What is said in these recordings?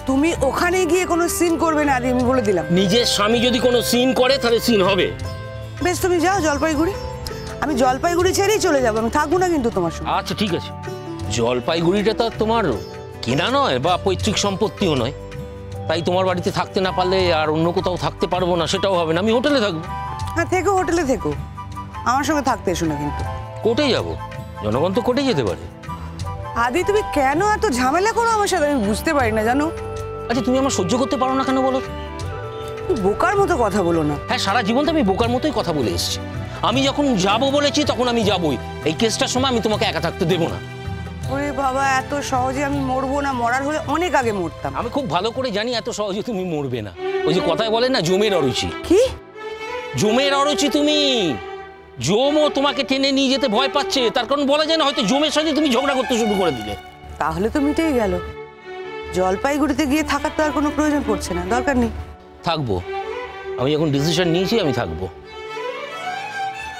তুমি ওখানে গিয়ে কোনো সিন করবে না আদি, আমি বলে দিলাম। নিজের স্বামী যদি কোনো সিন করে তাহলে সিন হবে। বেশ, তুমি যাও জলপাইগুড়ি, আমি জলপাইগুড়ি ছেড়েই চলে যাবো, আমি থাকবো না কিন্তু তোমার সঙ্গে। আচ্ছা ঠিক আছে, জলপাইগুড়িটা তো তোমার কেনা নয় বা পৈতৃক সম্পত্তিও নয়, তাই তোমার বাড়িতে থাকতে না পারলে আর অন্য কোথাও থাকতে পারবো না সেটাও হবে না, আমি হোটেলে থাকবো। হ্যাঁ থেকো, হোটেলে থেকো, আমার সঙ্গে থাকতে এসো না কিন্তু। কোর্টে যাবো, জনগণ তো কোর্টে যেতে পারে। আদি তুমি কেন এত ঝামেলা করো আমার সাথে, আমি বুঝতে পারি না জানো। আচ্ছা তুমি আমার সহ্য করতে পারো না কেন বলো? বোকার মতো কথা বলো না। হ্যাঁ, সারা জীবন তো আমি বোকার মতোই কথা বলে এসেছি। আমি যখন যাবো বলেছি তখন আমি যাবোই, এই কেসটার সময় আমি তোমাকে একা থাকতে দেবো না। ওরে বাবা, এত সহজে আমি মরবো না, মরার হলে অনেক আগে মরতাম। আমি খুব ভালো করে জানি এত সহজে তুমি মরবে না। ওই যে কথায় বলে না, জমের অরুচি। কি জমের অরুচি তুমি, জমও তোমাকে টেনে নিয়ে যেতে ভয় পাচ্ছে, তার কারণ বলা যায় না হয়তো জমের সাথে তুমি ঝগড়া করতে শুরু করে দিলে। তাহলে তো মিটেই গেল, জলপাইগুড়িতে গিয়ে থাকার তো আর কোনো প্রয়োজন পড়ছে না, দরকার নেই। থাকবো, আমি যখন ডিসিশন নিয়েছি আমি থাকবো।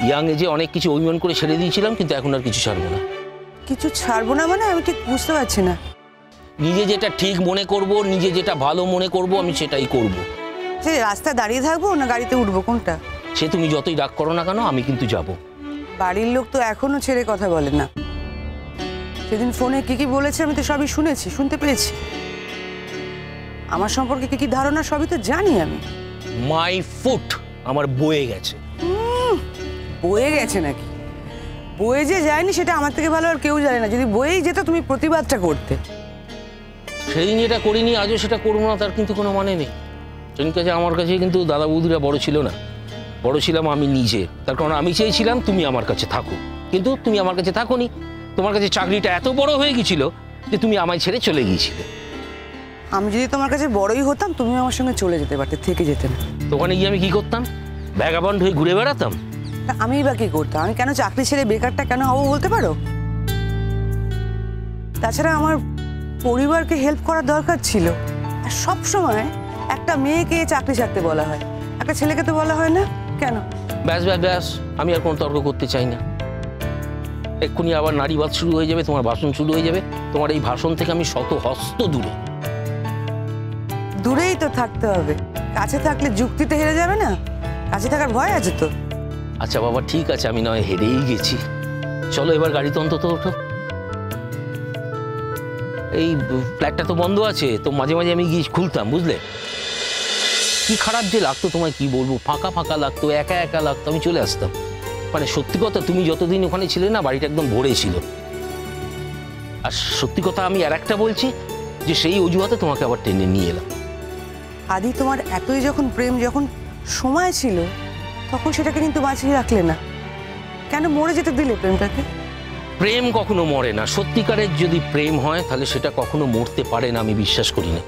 ইয়াং এজে অনেক কিছু অভিমান করে ছেড়ে দিয়েছিলাম, কিন্তু এখন আর কিছু ছাড়বো না। কিছু ছাড়বো না মানে আমি ঠিক বুঝতে পারছি না। নিজে যেটা ঠিক মনে করব, নিজে যেটা ভালো মনে করব, আমি সেটাই করব। সে রাস্তায় দাঁড়িয়ে থাকবো না গাড়িতে উঠবো, কোনটা? সে তুমি যতই রাগ করো না কেন, আমি কিন্তু যাব। বাড়ির লোক তো এখনো ছেড়ে কথা বলে না। সেদিন ফোনে কি কি বলেছে আমি তো সবই শুনেছি, শুনতে পেয়েছি। আমার সম্পর্কে কি কি ধারণা সবই তো জানি আমি। মাই ফুট আমার বয়ে গেছে। বয়ে গেছে নাকি? বয়ে যে যায়নি সেটা আমার থেকে ভালো আর কেউ জানে না। যদি বয়েই যেত তুমি প্রতিবাদটা করতে। সেদিন যেটা করিনি আজও সেটা করবো না, তার কিন্তু কোনো মানে নেই। সেদিন কাছে আমার কাছে কিন্তু দাদা বৌদিরা বড় ছিল না, বড় ছিলাম আমি নিজে। তার কারণ আমি চেয়েছিলাম তুমি আমার কাছে থাকো, কিন্তু তুমি আমার কাছে থাকোনি। তোমার কাছে চাকরিটা এত বড় হয়ে গেছিল যে তুমি আমায় ছেড়ে চলে গিয়েছিলে। আমি যদি তোমার কাছে বড়ই হতাম তুমি আমার সঙ্গে চলে যেতে পারতে, থেকে যেতে না। ওখানে গিয়ে আমি কি করতাম? ভ্যাগাবন্ড হয়ে ঘুরে বেড়াতাম? আমি বা কি করতাম? আমি কেন চাকরি ছেড়ে বেকারটা কেন হবো বলতে পারো? তাছাড়া আমার পরিবারকে হেল্প করার দরকার ছিল। আর সব সময় একটা মেয়েকে চাকরি ছাড়তে বলা হয়, একটা ছেলেকে তো বলা হয় না কেন? ব্যাস ব্যাস ব্যাস, আমি আর কোনো তর্ক করতে চাই না। এক্ষুনি আবার নারীবাদ শুরু হয়ে যাবে, তোমার ভাষণ শুরু হয়ে যাবে। তোমার এই ভাষণ থেকে আমি শত হস্ত দূরে। দূরেই তো থাকতে হবে, কাছে থাকলে যুক্তিতে হেরে যাবে না? কাছে থাকার ভয় আছে তো। আচ্ছা বাবা ঠিক আছে, আমি নয় হেরেই গেছি, চলো এবার গাড়িতে অন্তত ওঠো। এই ফ্ল্যাটটা তো বন্ধ আছে, তো মাঝে মাঝে আমি গিয়ে খুলতাম, বুঝলে? কি খারাপ যে লাগতো তোমায় কি বলবো, ফাঁকা ফাঁকা লাগতো, একা একা লাগতো, আমি চলে আসতাম। মানে সত্যি কথা, তুমি যতদিন ওখানে ছিলে না বাড়িটা একদম ভরে ছিল। আর সত্যি কথা আমি আর একটা বলছি, যে সেই অজুহাতে তোমাকে আবার টেনে নিয়ে এলাম। আদি তোমার এতই যখন প্রেম, যখন সময় ছিল তখন সেটাকে কিন্তু বাঁচিয়ে রাখলে না কেন? মরে যেতে দিলে প্রেমটাকে? প্রেম কখনো মরে না, সত্যিকারের যদি প্রেম হয় তাহলে সেটা কখনো মরতে পারে না, আমি বিশ্বাস করি না।